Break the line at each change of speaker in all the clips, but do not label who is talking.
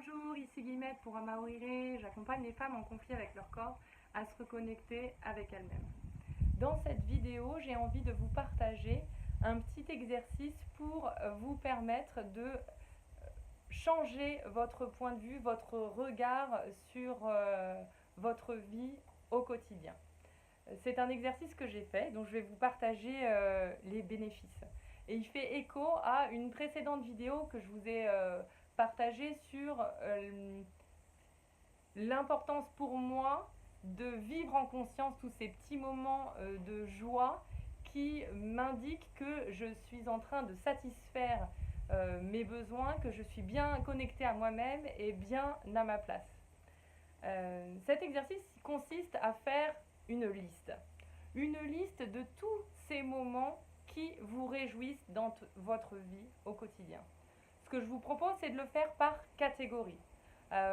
Bonjour, ici Guillemette pour Amaorire. J'accompagne les femmes en conflit avec leur corps à se reconnecter avec elles-mêmes. Dans cette vidéo, j'ai envie de vous partager un petit exercice pour vous permettre de changer votre point de vue, votre regard sur votre vie au quotidien. C'est un exercice que j'ai fait, dont je vais vous partager les bénéfices. Et il fait écho à une précédente vidéo que je vous ai partagée sur l'importance pour moi de vivre en conscience tous ces petits moments de joie qui m'indiquent que je suis en train de satisfaire mes besoins, que je suis bien connectée à moi-même et bien à ma place. Cet exercice consiste à faire une liste de tous ces moments qui vous réjouissent dans votre vie au quotidien. Ce que je vous propose, c'est de le faire par catégorie.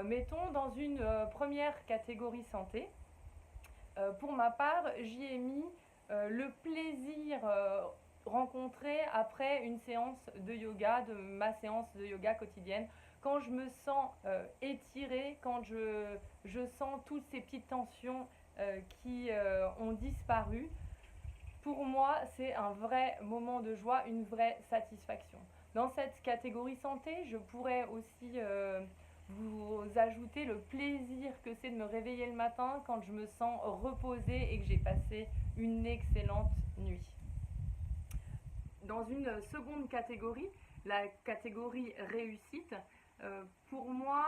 Mettons dans une première catégorie santé. Pour ma part, j'y ai mis le plaisir rencontré après une séance de yoga, de ma séance de yoga quotidienne, quand je me sens étirée, quand je sens toutes ces petites tensions qui ont disparu. Pour moi, c'est un vrai moment de joie, une vraie satisfaction. Dans cette catégorie santé, je pourrais aussi vous ajouter le plaisir que c'est de me réveiller le matin quand je me sens reposée et que j'ai passé une excellente nuit. Dans une seconde catégorie, la catégorie réussite, pour moi,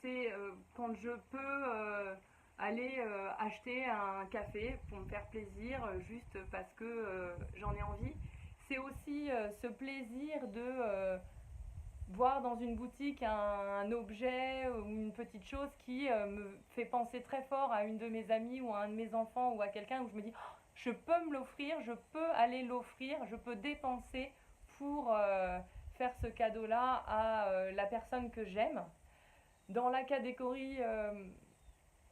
c'est quand je peux aller acheter un café pour me faire plaisir juste parce que j'en ai envie. C'est aussi ce plaisir de voir dans une boutique un objet ou une petite chose qui me fait penser très fort à une de mes amies ou à un de mes enfants ou à quelqu'un où je me dis oh, je peux me l'offrir, je peux aller l'offrir, je peux dépenser pour faire ce cadeau-là à la personne que j'aime. Dans la catégorie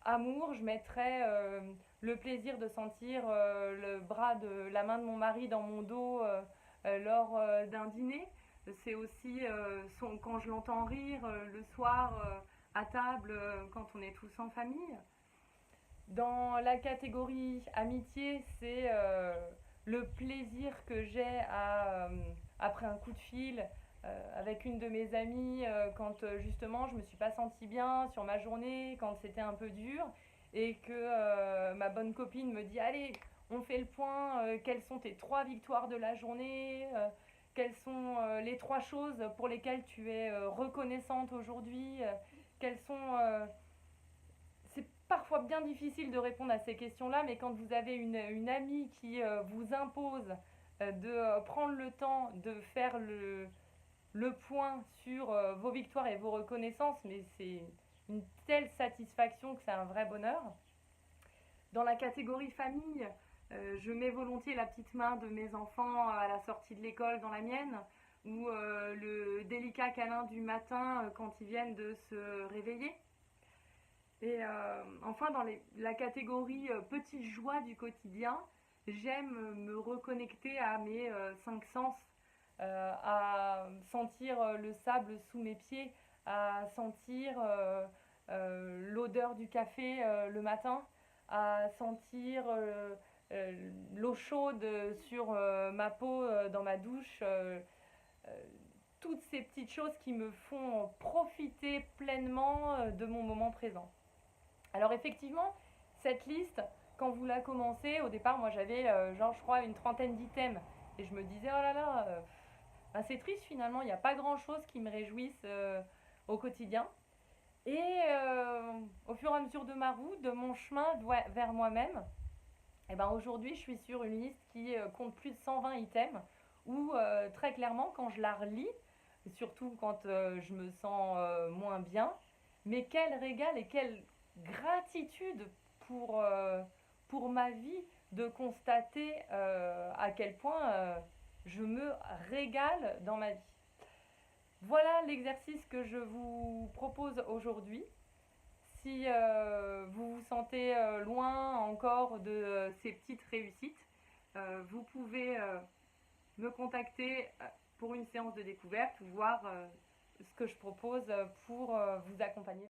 amour, je mettrais le plaisir de sentir la main de mon mari dans mon dos lors d'un dîner. C'est aussi quand je l'entends rire le soir à table quand on est tous en famille. Dans la catégorie amitié, c'est le plaisir que j'ai après un coup de fil avec une de mes amies quand justement je me suis pas sentie bien sur ma journée, quand c'était un peu dur et que ma bonne copine me dit allez, on fait le point, quelles sont tes 3 victoires de la journée, quelles sont les 3 choses pour lesquelles tu es reconnaissante aujourd'hui, quelles sont c'est parfois bien difficile de répondre à ces questions-là, mais quand vous avez une amie qui vous impose de prendre le temps de faire le point sur vos victoires et vos reconnaissances, mais c'est une telle satisfaction que c'est un vrai bonheur. Dans la catégorie famille, je mets volontiers la petite main de mes enfants à la sortie de l'école dans la mienne, ou le délicat câlin du matin quand ils viennent de se réveiller. Et enfin, dans la catégorie petites joies du quotidien, j'aime me reconnecter à mes 5 sens, à sentir le sable sous mes pieds, à sentir l'odeur du café le matin, à sentir l'eau chaude sur ma peau dans ma douche. Toutes ces petites choses qui me font profiter pleinement de mon moment présent. Alors effectivement, cette liste, quand vous la commencez, au départ, moi j'avais genre je crois une trentaine d'items. Et je me disais, oh là là, ben, c'est triste finalement, il n'y a pas grand-chose qui me réjouisse au quotidien. Et au fur et à mesure de ma route, de mon chemin vers moi-même, et ben aujourd'hui je suis sur une liste qui compte plus de 120 items, où très clairement quand je la relis, surtout quand je me sens moins bien, mais quel régal et quelle gratitude pour ma vie de constater à quel point je me régale dans ma vie. Voilà l'exercice que je vous propose aujourd'hui. Si vous vous sentez loin encore de ces petites réussites, vous pouvez me contacter pour une séance de découverte ou voir ce que je propose pour vous accompagner.